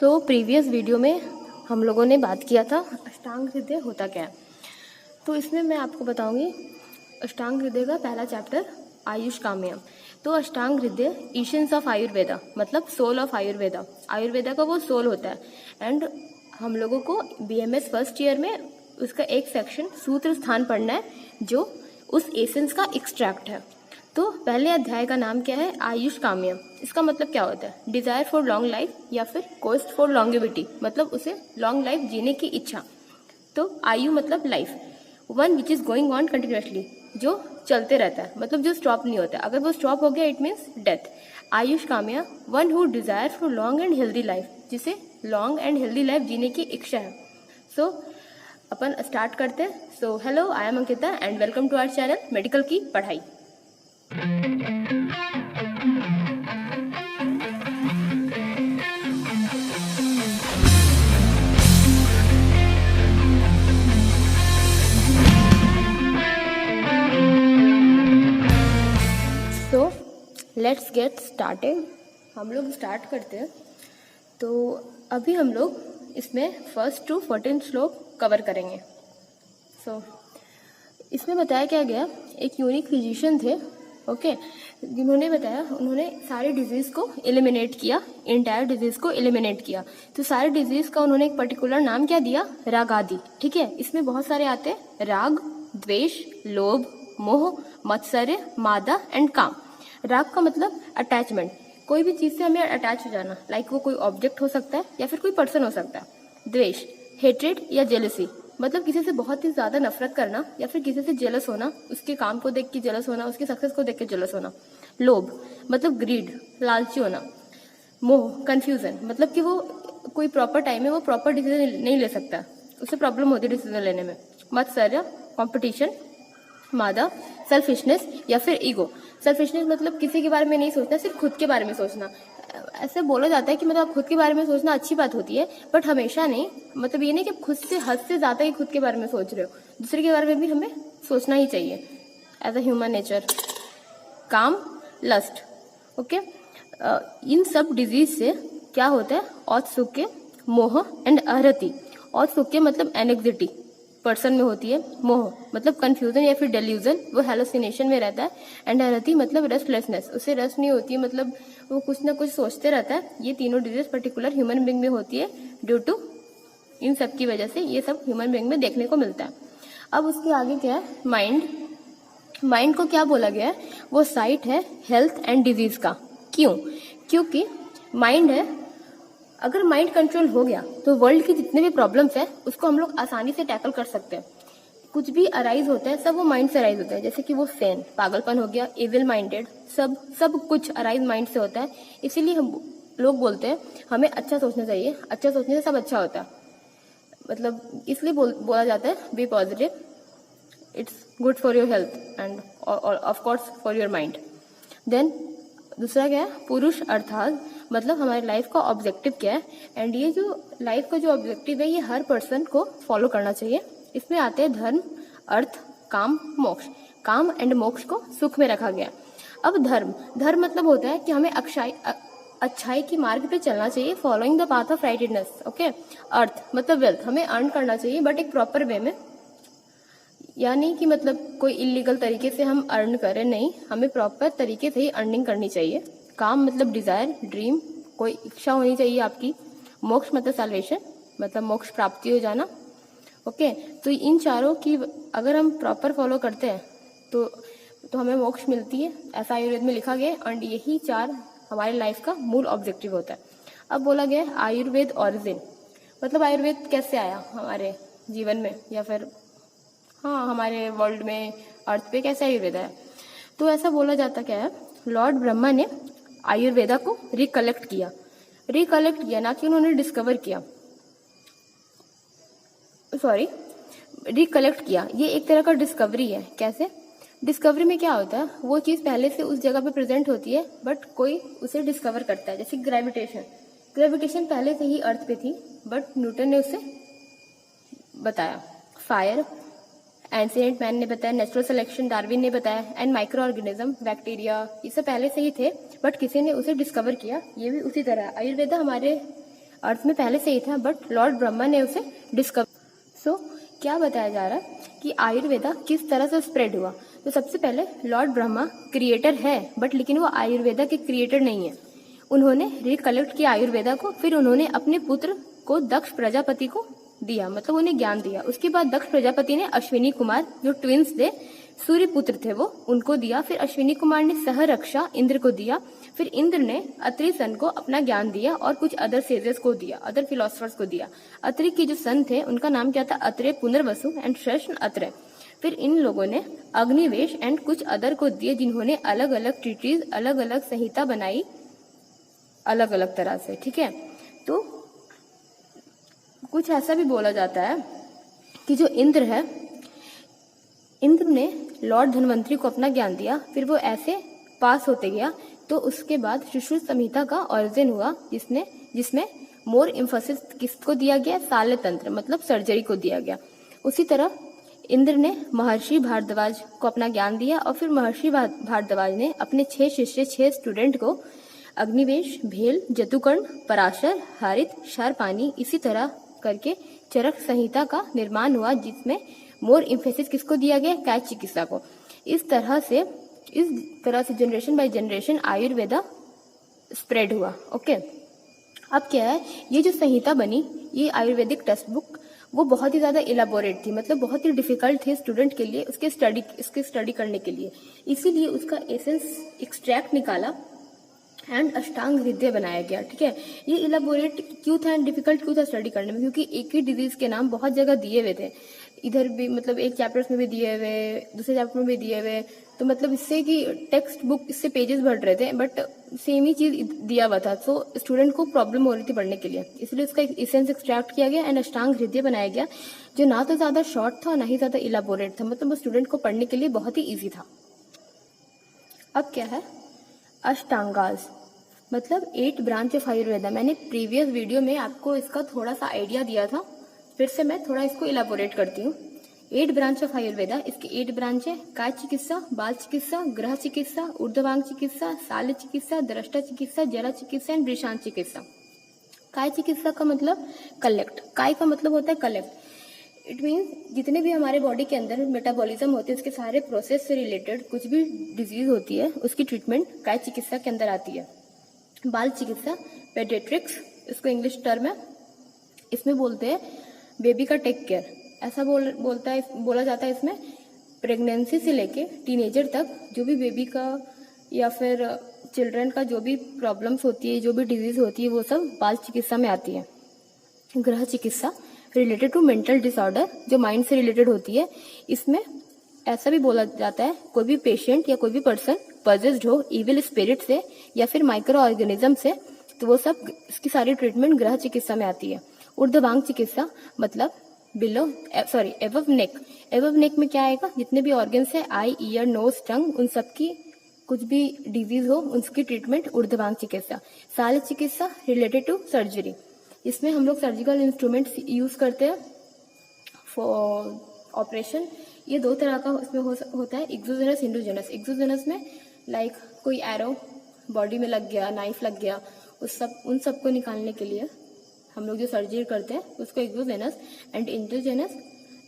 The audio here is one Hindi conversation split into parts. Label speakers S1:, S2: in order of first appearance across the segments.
S1: प्रीवियस वीडियो में हम लोगों ने बात किया था अष्टांग हृदय होता क्या है। तो इसमें मैं आपको बताऊंगी अष्टांग हृदय का पहला चैप्टर आयुष काम्य। तो अष्टांग हृदय ईशंस ऑफ आयुर्वेदा, मतलब सोल ऑफ आयुर्वेदा। आयुर्वेदा का वो सोल होता है। एंड हम लोगों को BMS फर्स्ट ईयर में उसका एक सेक्शन सूत्र स्थान पढ़ना है जो उस एसेंस का एक्सट्रैक्ट है। तो पहले अध्याय का नाम क्या है? आयुष काम्य। इसका मतलब क्या होता है? डिजायर फॉर लॉन्ग लाइफ या फिर कोस्ट फॉर लॉन्गेविटी, मतलब उसे लॉन्ग लाइफ जीने की इच्छा। तो आयु मतलब life, one which is going on continuously, जो चलते रहता है, मतलब जो स्टॉप नहीं होता। अगर वो स्टॉप हो गया इट मीन्स डेथ। आयुष काम्य one who desire for long and healthy life, जिसे लॉन्ग एंड हेल्दी लाइफ जीने की इच्छा है। सो अपन स्टार्ट करते हैं। So hello, I am Ankita and welcome to our channel medical की पढ़ाई। So let's get started. हम लोग स्टार्ट करते हैं। तो अभी हम लोग इसमें फर्स्ट टू 14 श्लोक कवर करेंगे। सो इसमें बताया क्या गया, एक यूनिक फिजिशियन थे, ओके, जिन्होंने बताया, उन्होंने सारे डिजीज को एलिमिनेट किया, इंटायर डिजीज को एलिमिनेट किया। तो सारे डिजीज का उन्होंने एक पर्टिकुलर नाम क्या दिया? राग आदि। ठीक है, इसमें बहुत सारे आते हैं, राग, द्वेष, लोभ, मोह, मत्सर्य, मादा एंड काम। राग का मतलब अटैचमेंट, कोई भी चीज से हमें अटैच हो जाना, लाइक वो कोई ऑब्जेक्ट हो सकता है या फिर कोई पर्सन हो सकता है। द्वेष, हेट्रेड या जेलसी, मतलब किसी से बहुत ही ज्यादा नफरत करना या फिर किसी से जेलस होना, उसके काम को देख के जेलस होना, उसकी सक्सेस को देख के जेलस होना। लोभ मतलब ग्रीड, लालची होना। मोह, कंफ्यूजन, मतलब कि वो कोई प्रॉपर टाइम में वो प्रॉपर डिसीजन नहीं ले सकता, उसे प्रॉब्लम होती है डिसीजन लेने में। मत्सर्य, कॉम्पिटिशन। मादा, सेल्फिशनेस या फिर ईगो। सेल्फिशनेस मतलब किसी के बारे में नहीं सोचना, सिर्फ खुद के बारे में सोचना। ऐसे बोला जाता है कि मतलब आप खुद के बारे में सोचना अच्छी बात होती है, बट हमेशा नहीं। मतलब ये नहीं कि खुद से हद से ज्यादा ही खुद के बारे में सोच रहे हो, दूसरे के बारे में भी हमें सोचना ही चाहिए एज अ ह्यूमन नेचर। काम, लस्ट, ओके। इन सब डिजीज से क्या होता है? औत्सुक्य, मोह एंड अहरति। औत्सुक्य मतलब एनेक्सिटी पर्सन में होती है। मोह मतलब कंफ्यूजन या फिर डेल्यूजन, वो हेलोसिनेशन में रहता है। एंड अहरति मतलब रेस्टलेसनेस, उसे रेस्ट नहीं होती है, मतलब वो कुछ ना कुछ सोचते रहता है। ये तीनों डिजीज पर्टिकुलर ह्यूमन बीइंग में होती है। ड्यू टू इन सब की वजह से ये सब ह्यूमन बीइंग में देखने को मिलता है। अब उसके आगे क्या है? माइंड। माइंड को क्या बोला गया है? वो साइट है हेल्थ एंड डिजीज का। क्यों? क्योंकि माइंड है, अगर माइंड कंट्रोल हो गया तो वर्ल्ड की जितने भी प्रॉब्लम्स है उसको हम लोग आसानी से टैकल कर सकते हैं। कुछ भी अराइज होता है सब वो माइंड से अराइज होता है, जैसे कि वो सेन, पागलपन हो गया, इविल माइंडेड, सब कुछ अराइज माइंड से होता है। इसीलिए हम लोग बोलते हैं हमें अच्छा सोचना चाहिए, अच्छा सोचने से सब अच्छा होता है। मतलब इसलिए बोला जाता है be positive, it's good for your health and of course for your mind. Then दूसरा क्या है? पुरुष अर्थात, मतलब हमारी लाइफ का ऑब्जेक्टिव क्या है। एंड ये जो लाइफ का जो ऑब्जेक्टिव है ये हर पर्सन को फॉलो करना चाहिए। इसमें आते हैं धर्म, अर्थ, काम, मोक्ष। काम एंड मोक्ष को सुख में रखा गया। अब धर्म, धर्म मतलब होता है कि हमें अच्छाई की मार्ग पे चलना चाहिए, following the path of righteousness, okay. अर्थ मतलब वेल्थ, हमें अर्न करना चाहिए बट एक प्रॉपर वे में, यानी कि मतलब कोई इलीगल तरीके से हम अर्न करें नहीं, हमें प्रॉपर तरीके से ही अर्निंग करनी चाहिए। काम मतलब डिजायर, ड्रीम, कोई इच्छा होनी चाहिए आपकी। मोक्ष मतलब सैल्वेशन, मतलब मोक्ष प्राप्ति हो जाना, ओके। तो इन चारों की अगर हम प्रॉपर फॉलो करते हैं तो हमें मोक्ष मिलती है, ऐसा आयुर्वेद में लिखा गया है। एंड यही चार हमारी लाइफ का मूल ऑब्जेक्टिव होता है। अब बोला गया है आयुर्वेद ऑरिजिन, मतलब आयुर्वेद कैसे आया हमारे जीवन में या फिर हमारे वर्ल्ड में, अर्थ पे कैसे आयुर्वेद आया। तो ऐसा बोला जाता क्या है, लॉर्ड ब्रह्मा ने आयुर्वेदा को रिकलेक्ट किया ना कि उन्होंने डिस्कवर किया, सॉरी, रिकलेक्ट किया। ये एक तरह का डिस्कवरी है। कैसे? डिस्कवरी में क्या होता है, वो चीज पहले से उस जगह पे प्रेजेंट होती है बट कोई उसे डिस्कवर करता है। जैसे ग्रेविटेशन पहले से ही अर्थ पे थी बट न्यूटन ने उसे बताया। फायर, एंशिएंट मैन ने बताया। नेचुरल सिलेक्शन, डार्विन ने बताया। एंड माइक्रो ऑर्गेनिज्म, बैक्टीरिया, ये सब पहले से ही थे बट किसी ने उसे डिस्कवर किया। ये भी उसी तरह आयुर्वेदा हमारे अर्थ में पहले से ही था, बट लॉर्ड ब्रह्मा ने उसे डिस्कवर। सो क्या बताया जा रहा है कि आयुर्वेदा किस तरह से स्प्रेड हुआ। तो सबसे पहले लॉर्ड ब्रह्मा क्रिएटर है, बट लेकिन वो आयुर्वेदा के क्रिएटर नहीं है। उन्होंने रिकलेक्ट किया आयुर्वेदा को, फिर उन्होंने अपने पुत्र को दक्ष प्रजापति को दिया, मतलब उन्हें ज्ञान दिया। उसके बाद दक्ष प्रजापति ने अश्विनी कुमार, जो ट्विंस थे, सूर्य पुत्र थे वो, उनको दिया। फिर अश्विनी कुमार ने सहरक्षा इंद्र को दिया। फिर इंद्र ने अत्रि सन को अपना ज्ञान दिया और कुछ अदर सेजेस को दिया, अदर फिलोसफर्स को दिया। अत्रि के जो सन थे उनका नाम क्या था, अत्रेय, पुनर्वसु एंड शशन अत्रेय। फिर इन लोगों ने अग्निवेश एंड कुछ अदर को दिए, जिन्होंने अलग अलग ट्रीटीज, अलग अलग संहिता बनाई अलग अलग तरह से। ठीक है, तो कुछ ऐसा भी बोला जाता है कि जो इंद्र है, इंद्र ने लॉर्ड धन्वंतरी को अपना ज्ञान दिया, फिर वो ऐसे पास होते गया। तो उसके बाद सुश्रुत संहिता का ऑरिजिन हुआ, जिसमें मोर एम्फोसिस किसको दिया गया, शाल्य तंत्र मतलब सर्जरी को दिया गया। उसी तरह इंद्र ने महर्षि भारद्वाज को अपना ज्ञान दिया, और फिर महर्षि भारद्वाज ने अपने 6 शिष्य, 6 स्टूडेंट को अग्निवेश, भेल, जतुकर्ण, पराशर, हारित, शारपानी, इसी तरह करके चरक संहिता का निर्माण हुआ, जिसमें मोर एम्फेसिस किसको दिया गया, काया चिकित्सा को। इस तरह से generation by generation Ayurveda spread हुआ। ओके, अब क्या है, ये जो संहिता बनी, ये आयुर्वेदिक टेक्स्ट बुक, वो बहुत ही ज़्यादा इलाबोरेट थी, मतलब बहुत ही डिफिकल्ट थे स्टूडेंट के लिए इसके स्टडी करने के लिए। इसीलिए उसका एसेंस एक्सट्रैक्ट निकाला एंड अष्टांग हृदय बनाया गया। ठीक है, ये इलाबोरेट क्यों था एंड डिफिकल्ट क्यों था स्टडी करने में, क्योंकि एक ही डिजीज के नाम बहुत जगह दिए हुए थे, इधर भी मतलब एक चैप्टर्स में भी दिए हुए, दूसरे चैप्टर में भी दिए हुए। तो मतलब इससे कि टेक्स्ट बुक, इससे पेजेस बढ़ रहे थे, बट सेम ही चीज दिया हुआ था, तो स्टूडेंट को प्रॉब्लम हो रही थी पढ़ने के लिए। इसलिए उसका एसेंस एक्सट्रैक्ट किया गया एंड अष्टांग हृदय बनाया गया, जो ना तो ज्यादा शॉर्ट था और ना ही ज्यादा इलाबोरेट था, मतलब वो स्टूडेंट को पढ़ने के लिए बहुत ही ईजी था। अब क्या है, अष्टांगास मतलब 8 ब्रांच ऑफ आयुर्वेदा। मैंने प्रीवियस वीडियो में आपको इसका थोड़ा सा आइडिया दिया था, फिर से मैं थोड़ा इसको इलाबोरेट करती हूँ। 8 ब्रांच ऑफ आयुर्वेदा, इसके 8 ब्रांच है, काय चिकित्सा, बाल चिकित्सा, ग्रह चिकित्सा, ऊर्ध्वांग चिकित्सा, शाल्य चिकित्सा, दृष्टा चिकित्सा, जरा चिकित्सा एंड वृषांत चिकित्सा। काय चिकित्सा का मतलब कलेक्ट, काय का मतलब होता है कलेक्ट। इट मीन्स जितने भी हमारे बॉडी के अंदर मेटाबॉलिज्म होते हैं, उसके सारे प्रोसेस से रिलेटेड कुछ भी डिजीज होती है, उसकी ट्रीटमेंट काय चिकित्सा के अंदर आती है। बाल चिकित्सा पेडियाट्रिक्स, इसको इंग्लिश टर्म है, इसमें बोलते हैं बेबी का टेक केयर, ऐसा बोला जाता है। इसमें प्रेगनेंसी से लेके टीनेजर तक जो भी बेबी का या फिर चिल्ड्रन का जो भी प्रॉब्लम्स होती है, जो भी डिजीज होती है, वो सब बाल चिकित्सा में आती है। ग्रह चिकित्सा रिलेटेड टू मेंटल डिसऑर्डर, जो माइंड से रिलेटेड होती है। इसमें ऐसा भी बोला जाता है कोई भी पेशेंट या कोई भी पर्सन पजेस्ड हो इविल स्पिरिट से या फिर माइक्रो ऑर्गेनिज्म से, तो वो सब, इसकी सारी ट्रीटमेंट ग्रह चिकित्सा में आती है। ऊर्ध्वांग चिकित्सा मतलब एबव नेक। एबव नेक में क्या आएगा, जितने भी ऑर्गन्स है, आई, ईयर, नोज, टंग, उन सबकी कुछ भी डिजीज हो, उसकी ट्रीटमेंट ऊर्ध्वांग चिकित्सा। शाल्य चिकित्सा रिलेटेड टू सर्जरी, इसमें हम लोग सर्जिकल इंस्ट्रूमेंट्स यूज करते हैं फॉर ऑपरेशन। ये 2 तरह का इसमें होता है, एक्सोजेनस, इंडोजेनस। एक्सोजेनस में लाइक कोई एरो बॉडी में लग गया, नाइफ लग गया, उन सब को निकालने के लिए हम लोग जो सर्जरी करते हैं उसको एक्सोजेनस। एंड इंडोजेनस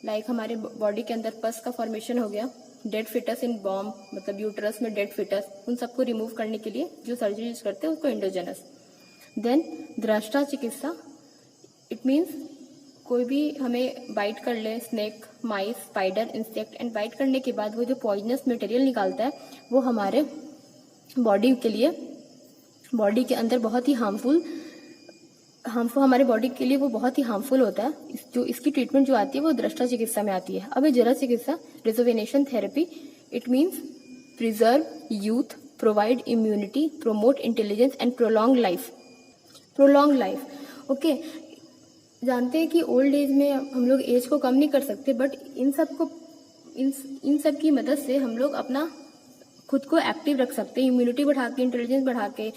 S1: लाइक हमारे बॉडी के अंदर पस का फॉर्मेशन हो गया, डेड फिटस इन बॉम्ब मतलब यूट्रस में डेड फिटस, उन सबको रिमूव करने के लिए जो सर्जरी यूज करते हैं उसको इंडोजेनस। देन दृष्टा चिकित्सा, इट मीन्स कोई भी हमें बाइट कर ले, snake, mice, spider, insect, and bite करने के बाद वो जो पॉइजनस मटेरियल निकालता है वो हमारे बॉडी के लिए, बॉडी के अंदर बहुत ही हार्मफुल हमारे बॉडी के लिए वो बहुत ही हार्मफुल होता है। इसकी ट्रीटमेंट जो आती है वो दृष्टा चिकित्सा में आती है। अब ये जरा चिकित्सा rejuvenation therapy, it means preserve youth, provide immunity, promote intelligence and prolong life. Okay, जानते हैं कि ओल्ड एज में हम लोग एज को कम नहीं कर सकते, बट इन सब की मदद से हम लोग अपना खुद को एक्टिव रख सकते हैं, इम्यूनिटी बढ़ा के, इंटेलिजेंस बढ़ा के,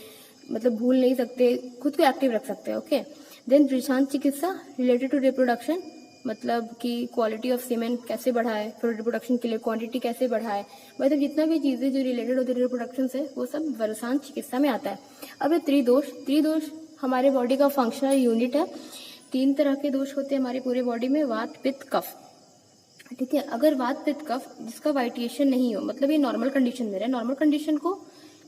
S1: मतलब भूल नहीं सकते, खुद को एक्टिव रख सकते हैं। ओके, देन वृषांत चिकित्सा रिलेटेड टू रिप्रोडक्शन, मतलब कि क्वालिटी ऑफ सीमेन कैसे बढ़ाए, फिर रिप्रोडक्शन के लिए क्वांटिटी कैसे बढ़ाए, मतलब जितना भी चीजें जो रिलेटेड होती है रिप्रोडक्शन से, वो सब वृषांत चिकित्सा में आता है। अब त्रिदोष हमारे बॉडी का फंक्शनल यूनिट है। 3 तरह के दोष होते हैं हमारे पूरे बॉडी में, वात पित्त कफ। ठीक है, अगर वात पित्त कफ जिसका वाइटिएशन नहीं हो, मतलब ये नॉर्मल कंडीशन में रहे, नॉर्मल कंडीशन को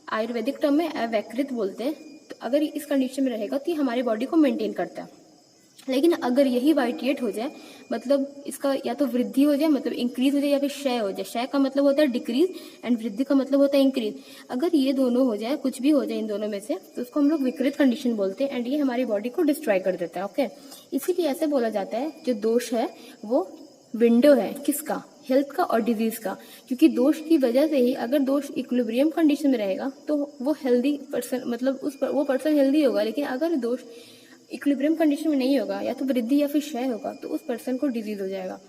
S1: आयुर्वेदिक टर्म में अवैकृत बोलते हैं, तो अगर इस कंडीशन में रहेगा तो ये हमारी बॉडी को मेंटेन करता है। लेकिन अगर यही वाइटिएट हो जाए, मतलब इसका या तो वृद्धि हो जाए, मतलब इंक्रीज हो जाए, या फिर क्षय हो जाए। क्षय का मतलब होता है डिक्रीज एंड वृद्धि का मतलब होता है इंक्रीज। अगर ये दोनों हो जाए, कुछ भी हो जाए इन दोनों में से, तो उसको हम लोग विकृत कंडीशन बोलते हैं एंड ये हमारी बॉडी को डिस्ट्रॉय कर देता है। ओके, इसीलिए ऐसे बोला जाता है जो दोष है वो विंडो है, किसका, हेल्थ का और डिजीज का। क्योंकि दोष की वजह से ही, अगर दोष इक्विलिब्रियम कंडीशन में रहेगा तो वो हेल्दी पर्सन, मतलब वो पर्सन हेल्दी होगा। लेकिन अगर दोष इक्विलिब्रियम कंडीशन में नहीं होगा, या तो वृद्धि या फिर क्षय होगा, तो उस पर्सन को डिजीज हो जाएगा।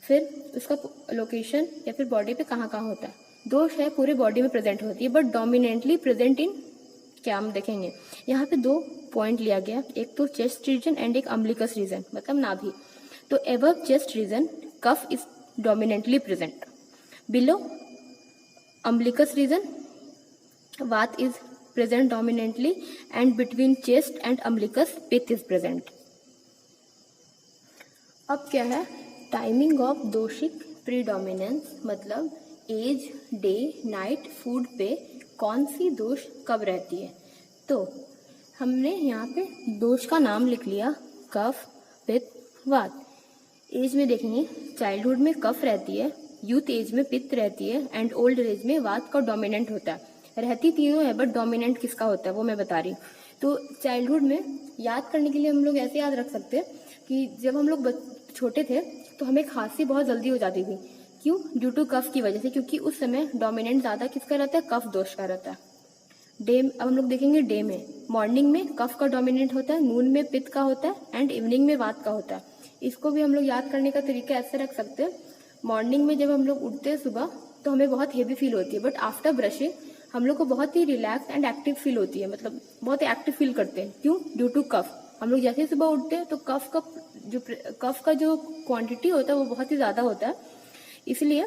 S1: फिर उसका लोकेशन या फिर बॉडी पे कहाँ कहाँ होता है। दोष है पूरे बॉडी में प्रेजेंट होती है, बट डोमिनेंटली प्रेजेंट इन, क्या हम देखेंगे यहाँ पे 2 पॉइंट लिया गया, एक तो चेस्ट रीजन एंड एक अम्बिलिकस रीजन, मतलब नाभि। तो above chest region cough is dominantly present. Below umbilicus region, Vat is present dominantly, and between chest and umbilicus, Pitta is present. अब क्या है, टाइमिंग ऑफ दोषिक प्रीडोमिनेंस, मतलब एज, डे, नाइट, फूड पे कौन सी दोष कब रहती है। तो हमने यहाँ पे दोष का नाम लिख लिया, कफ, पित्त, वात। एज में देखेंगे, चाइल्डहुड में कफ रहती है, यूथ एज में पित्त रहती है, एंड ओल्ड एज में वात का डोमिनेंट होता है। रहती तीनों है, बट डोमिनेंट किसका होता है वो मैं बता रही हूँ। तो चाइल्डहुड में याद करने के लिए हम लोग ऐसे याद रख सकते हैं कि जब हम लोग छोटे थे तो हमें खांसी बहुत जल्दी हो जाती थी। क्यों? ड्यू टू कफ की वजह से, क्योंकि उस समय डोमिनेंट ज्यादा किसका रहता है, कफ दोष का रहता है। डे, अब हम लोग देखेंगे डे में, मॉर्निंग में कफ का डोमिनेंट होता है, नून में पित्त का होता है, एंड इवनिंग में वात का होता है। इसको भी हम लोग याद करने का तरीका ऐसे रख सकते हैं, मॉर्निंग में जब हम लोग उठते हैं सुबह तो हमें बहुत हेवी फील होती है, बट आफ्टर ब्रशिंग हम लोग को बहुत ही रिलैक्स एंड एक्टिव फील होती है, मतलब बहुत एक्टिव फील करते हैं। क्यों? ड्यू टू कफ। हम लोग जैसे सुबह उठते हैं तो कफ का जो क्वांटिटी होता है वो बहुत ही ज्यादा होता है, इसलिए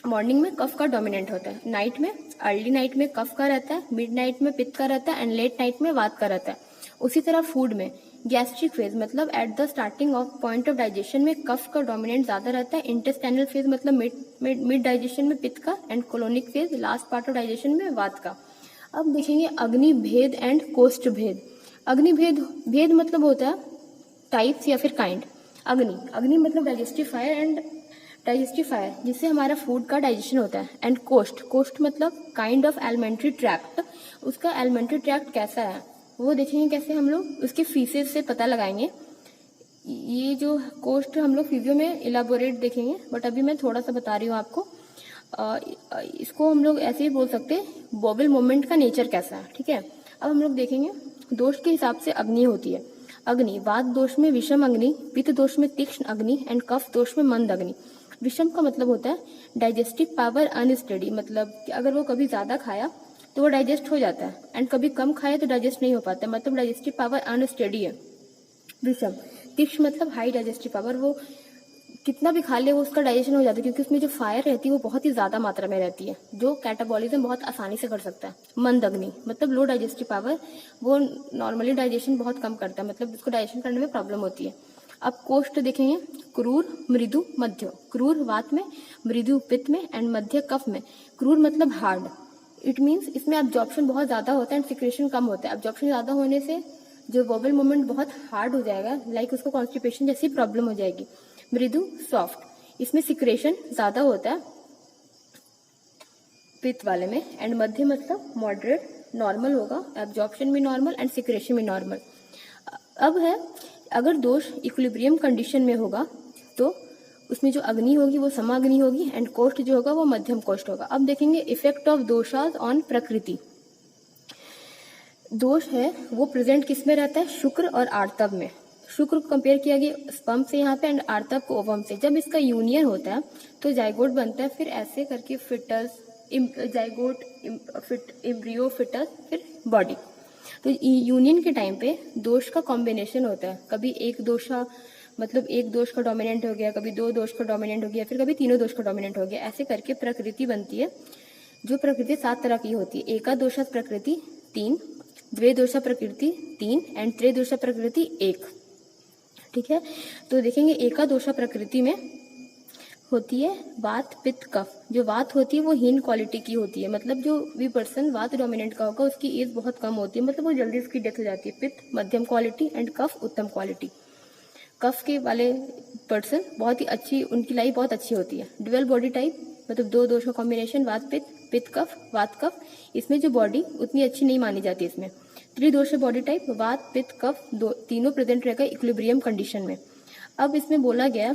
S1: मॉर्निंग में कफ का डोमिनेंट होता है। नाइट में, अर्ली नाइट में कफ का रहता है, मिड नाइट में पित्त का रहता है, एंड लेट नाइट में वात का रहता है। उसी तरह फूड में गैस्ट्रिक फेज, मतलब at the starting of point of digestion में कफ का डोमिनेंट ज्यादा रहता है। इंटेस्टाइनल फेज मतलब मिड डाइजेशन में पित्त का, and colonic phase last part of digestion में वात का। अब देखेंगे अग्नि भेद एंड कोष्ठ भेद। अग्नि भेद मतलब होता है टाइप्स या फिर काइंड। अग्नि मतलब digestive fire, and digestive fire जिससे हमारा फूड का डाइजेशन होता है। एंड कोष्ठ मतलब काइंड ऑफ एलिमेंट्री ट्रैक्ट। उसका एलिमेंट्री ट्रैक्ट कैसा है वो देखेंगे, कैसे हम लोग उसके फीसेस से पता लगाएंगे। ये जो कोष्ठ हम लोग फिजियो में इलाबोरेट देखेंगे, बट अभी मैं थोड़ा सा बता रही हूँ आपको। इसको हम लोग ऐसे ही बोल सकते हैं, बॉबल मोमेंट का नेचर कैसा है। ठीक है, अब हम लोग देखेंगे दोष के हिसाब से अग्नि होती है। अग्नि, वात दोष में विषम अग्नि, पित्त दोष में तीक्ष्ण अग्नि, एंड कफ दोष में मंद अग्नि। विषम का मतलब होता है डाइजेस्टिव पावर अनस्टडी, मतलब कि अगर वो कभी ज्यादा खाया तो वो डाइजेस्ट हो जाता है, एंड कभी कम खाया तो डाइजेस्ट नहीं हो पाता, मतलब डाइजेस्टिव पावर अनस्टडी है विषम। तीक्ष्ण मतलब हाई डाइजेस्टिव पावर, वो कितना भी खा ले वो उसका डाइजेशन हो जाता है, क्योंकि उसमें जो फायर रहती है वो बहुत ही ज्यादा मात्रा में रहती है, जो कैटाबॉलिज्म बहुत आसानी से कर सकता है। मंद अग्नि मतलब लो डाइजेस्टिव पावर, वो नॉर्मली डाइजेशन बहुत कम करता है, मतलब उसको डाइजेशन करने में प्रॉब्लम होती है। अब कोष्ठ देखेंगे, क्रूर, मृदु, मध्य। क्रूर वात में, मृदु पित्त में, एंड मध्य कफ में। क्रूर मतलब हार्ड, इट मीन्स इसमें एब्जॉर्प्शन बहुत ज्यादा होता है एंड सिक्रेशन कम होता है। एब्जॉर्प्शन ज्यादा होने से जो वोबल मूवमेंट बहुत हार्ड हो जाएगा, लाइक उसको कॉन्स्टिपेशन जैसी प्रॉब्लम हो जाएगी। मृदु सॉफ्ट, इसमें सिक्रेशन ज्यादा होता है पित्त वाले में। एंड मध्य मतलब मॉडरेट, नॉर्मल होगा, एब्जॉर्प्शन भी नॉर्मल एंड सिक्रेशन भी नॉर्मल। अब है, अगर दोष इक्विलिब्रियम कंडीशन में होगा तो उसमें जो अग्नि होगी वो समाग्नि होगी, एंड कोष्ठ जो होगा वो मध्यम कोष्ठ होगा। अब देखेंगे इफेक्ट ऑफ दोषास ऑन प्रकृति। दोष है वो प्रेजेंट किस में रहता है, शुक्र और आर्तव में। शुक्र को कंपेयर किया गया स्पर्म से यहाँ पे, एंड आर्तव को ओवम से। जब इसका यूनियन होता है तो जाइगोट बनता है, फिर ऐसे करके फिटस, जाइगोट, एम्ब्रियो, फिटस, फिर बॉडी। तो यूनियन के टाइम पे दोष का कॉम्बिनेशन होता है, कभी एक दोषा मतलब एक दोष का डोमिनेंट हो गया, कभी 2 दोष का डोमिनेंट हो गया, फिर कभी 3 दोष का डोमिनेंट हो गया। ऐसे करके प्रकृति बनती है, जो प्रकृति 7 तरह की होती है। एकादोषा प्रकृति 3, द्विदोषा प्रकृति 3 एंड त्रिदोषा प्रकृति 1। ठीक है, तो देखेंगे एकादोषा प्रकृति में होती है वात पित्त कफ। जो वात होती है वो हीन क्वालिटी की होती है, मतलब जो भी पर्सन वात डोमिनेंट का होगा उसकी एज बहुत कम होती है, मतलब वो जल्दी उसकी डेथ हो जाती है। पित्त मध्यम क्वालिटी एंड कफ उत्तम क्वालिटी। कफ के वाले पर्सन बहुत ही अच्छी, उनकी लाइफ बहुत अच्छी होती है। ड्यूअल बॉडी टाइप मतलब 2 दोषों कॉम्बिनेशन वात पित्त, पित्त कफ, वात कफ, इसमें जो बॉडी उतनी अच्छी नहीं मानी जाती इसमें। त्रिदोषीय बॉडी टाइप वात पित्त कफ तीनों प्रेजेंट रहेगा इक्विलिब्रियम कंडीशन में। अब इसमें बोला गया,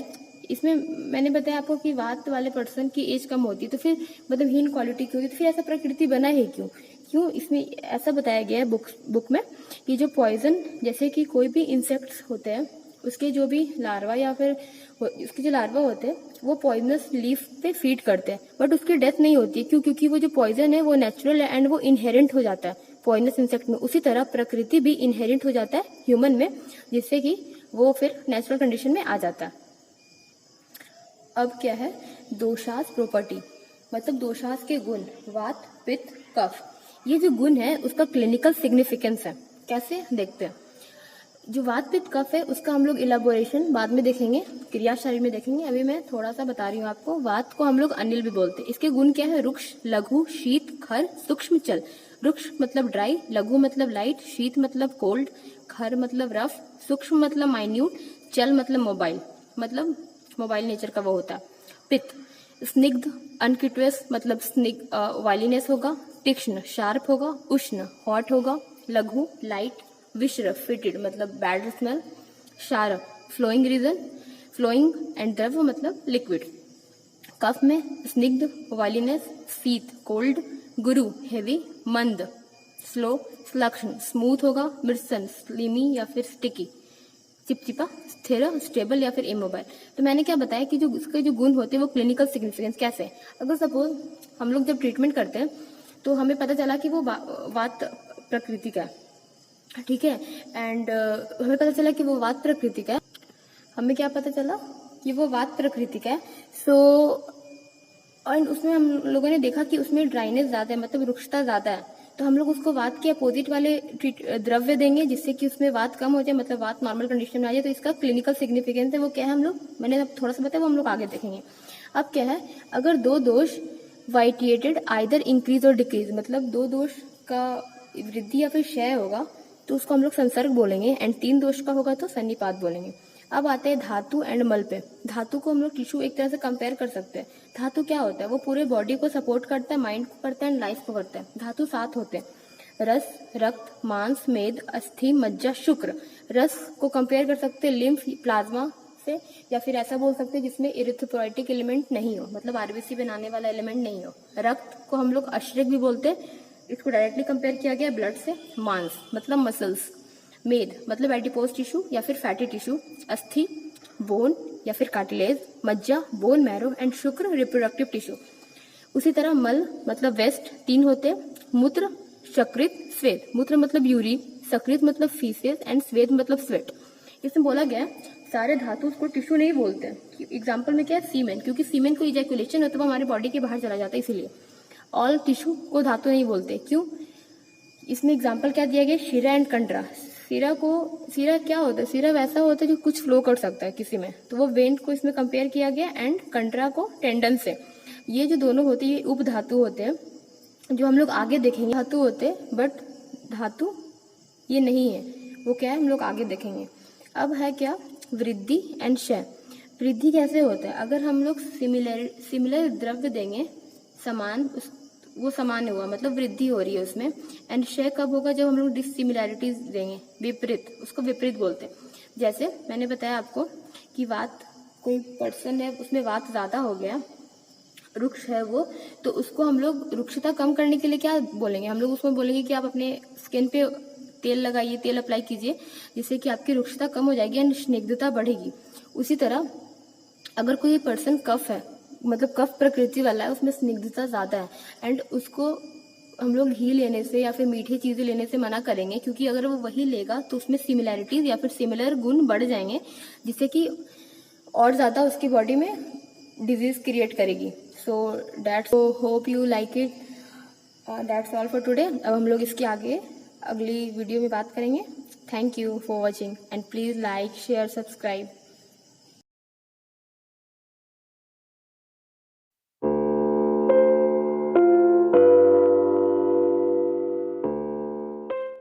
S1: इसमें मैंने बताया आपको कि वात वाले पर्सन की एज कम होती है, तो फिर मतलब हीन क्वालिटी की होती है, तो फिर ऐसा प्रकृति बना है क्यों इसमें ऐसा बताया गया है बुक में कि जो पॉइजन, जैसे कि कोई भी इंसेक्ट्स होते हैं उसके जो भी लार्वा या फिर उसके जो लार्वा होते हैं वो पॉइजनस लीफ पे फीड करते हैं, बट उसकी डेथ नहीं होती। क्यों? क्योंकि वो जो पॉइजन है वो नेचुरल है एंड वो इनहेरेंट हो जाता है पॉइजनस इंसेक्ट में। उसी तरह प्रकृति भी इनहेरेंट हो जाता है ह्यूमन में, जिससे कि वो फिर नेचुरल कंडीशन में आ जाता है। अब क्या है दोषास प्रॉपर्टी, मतलब दोषास के गुण वात पित्त कफ, ये जो गुण है उसका क्लिनिकल सिग्निफिकेंस है। कैसे देखते हैं? जो वात पित्त कफ है उसका हम लोग इलाबोरेशन बाद में देखेंगे, क्रिया शरीर में देखेंगे। अभी मैं थोड़ा सा बता रही हूँ आपको। वात को हम लोग अनिल भी बोलते हैं। इसके गुण क्या है? रुक्ष, लघु, शीत, खर, सूक्ष्म, चल। रुक्ष मतलब ड्राई, लघु मतलब लाइट, शीत मतलब कोल्ड, खर मतलब रफ, सूक्ष्म मतलब माइन्यूट, चल मतलब मोबाइल नेचर का वो होता है। पित्त स्निग्ध, अनक्यूटस मतलब वाइलीनेस होगा, तीक्ष्ण शार्प होगा, उष्ण हॉट होगा, लघु लाइट, विश्र फिटेड मतलब बैड स्मेल, क्षार फ्लोइंग रीजन, फ्लोइंग एंड द्रव मतलब लिक्विड। कफ में स्निग्ध वाइलीनेस, शीत कोल्ड, गुरु हेवी, मंद स्लो, लक्षण स्मूथ होगा, मृसन स्लिमी या फिर स्टिकी, चिपचिपा, स्थिर स्टेबल या फिर इमोबाइल। तो मैंने क्या बताया कि जो इसके जो गुण होते हैं वो क्लिनिकल सिग्निफिकेंस कैसे है। अगर सपोज हम लोग जब ट्रीटमेंट करते हैं तो हमें पता चला कि वो वात प्रकृति का है, ठीक है, एंड हमें पता चला कि वो वात प्रकृति का है। हमें क्या पता चला कि वो वात प्रकृति का है। सो और उसमें हम लोगों ने देखा कि उसमें ड्राइनेस ज्यादा है, मतलब रुक्षता ज्यादा है, तो हम लोग उसको वात के अपोजिट वाले द्रव्य देंगे जिससे कि उसमें वात कम हो जाए, मतलब वात नॉर्मल कंडीशन में आ जाए। तो इसका क्लिनिकल सिग्निफिकेंस है वो क्या है, हम लोग मैंने अब थोड़ा सा बताया वो हम लोग आगे देखेंगे। अब क्या है, अगर 2 दोष वाइटिएटेड आइदर इंक्रीज और डिक्रीज, मतलब 2 दोष का वृद्धि या फिर क्षय होगा तो उसको हम लोग संसर्ग बोलेंगे, एंड 3 दोष का होगा तो सन्निपात बोलेंगे। अब आते हैं धातु एंड मल पे। धातु को हम लोग टिश्यू एक तरह से कंपेयर कर सकते हैं। धातु क्या होता है? वो पूरे बॉडी को सपोर्ट करता है, माइंड को करता है एंड लाइफ को करता है। धातु 7 होते हैं, रस, रक्त, मांस, मेद, अस्थि, मज्जा, शुक्र। रस को कंपेयर कर सकते हैं लिम्फ, प्लाज्मा से, या फिर ऐसा बोल सकते हैं जिसमें इरिथ्रोपोइटिक एलिमेंट नहीं हो, मतलब आरबीसी बनाने वाला एलिमेंट नहीं हो। रक्त को हम लोग अश्रिक भी बोलते हैं, इसको डायरेक्टली कंपेयर किया गया ब्लड से। मांस मतलब मसल्स, मेद मतलब एडिपोज टिश्यू या फिर फैटी टिश्यू, अस्थि बोन या फिर कार्टिलेज, मज्जा बोन मैरो एंड शुक्र रिप्रोडक्टिव टिश्यू। उसी तरह मल मतलब वेस्ट 3 होते हैं, मूत्र, शकृत, स्वेद। मूत्र मतलब यूरिन, सकृत मतलब फीसेस एंड स्वेद मतलब स्वेट। इसमें बोला गया सारे धातु को टिश्यू नहीं बोलते हैं। एग्जाम्पल में क्या है? सीमेन, क्योंकि सीमेन को इजैकुलेशन होता है वो हमारे बॉडी के बाहर चला जाता है, इसीलिए ऑल टिश्यू को धातु नहीं बोलते। क्यों? इसमें एग्जाम्पल क्या दिया गया? शिरा एंड कंट्रा। शिरा क्या होता है? शिरा वैसा होता है जो कुछ फ्लो कर सकता है किसी में, तो वो वेन को इसमें कंपेयर किया गया, एंड कंट्रा को टेंडन से। ये जो दोनों होते हैं ये उप धातु होते हैं, जो हम लोग आगे देखेंगे। धातु होते हैं बट धातु ये नहीं है, वो क्या है हम लोग आगे देखेंगे। अब है क्या? वृद्धि एंड क्षय। वृद्धि कैसे होता है? अगर हम लोग सिमिलर द्रव्य देंगे समान, वो समान हुआ मतलब वृद्धि हो रही है उसमें। एंड क्षय कब होगा? जब हम लोग डिसिमिलैरिटीज देंगे, विपरीत, उसको विपरीत बोलते हैं। जैसे मैंने बताया आपको कि वात, कोई पर्सन है उसमें वात ज्यादा हो गया, रुक्ष है वो, तो उसको हम लोग रुक्षता कम करने के लिए क्या बोलेंगे? हम लोग उसमें बोलेंगे कि आप अपने स्किन पे तेल लगाइए, तेल अप्लाई कीजिए, जिससे कि आपकी रुक्षता कम हो जाएगी एंड स्निग्धता बढ़ेगी। उसी तरह अगर कोई पर्सन कफ है, मतलब कफ प्रकृति वाला है, उसमें स्निग्धता ज्यादा है, एंड उसको हम लोग घी लेने से या फिर मीठी चीजें लेने से मना करेंगे, क्योंकि अगर वो वही लेगा तो उसमें सिमिलैरिटीज या फिर सिमिलर गुण बढ़ जाएंगे, जिससे कि और ज्यादा उसकी बॉडी में डिजीज क्रिएट करेगी। So that's, hope you like it, that's all for today. अब हम लोग इसके आगे अगली वीडियो में बात करेंगे। Thank you for watching and please like share subscribe.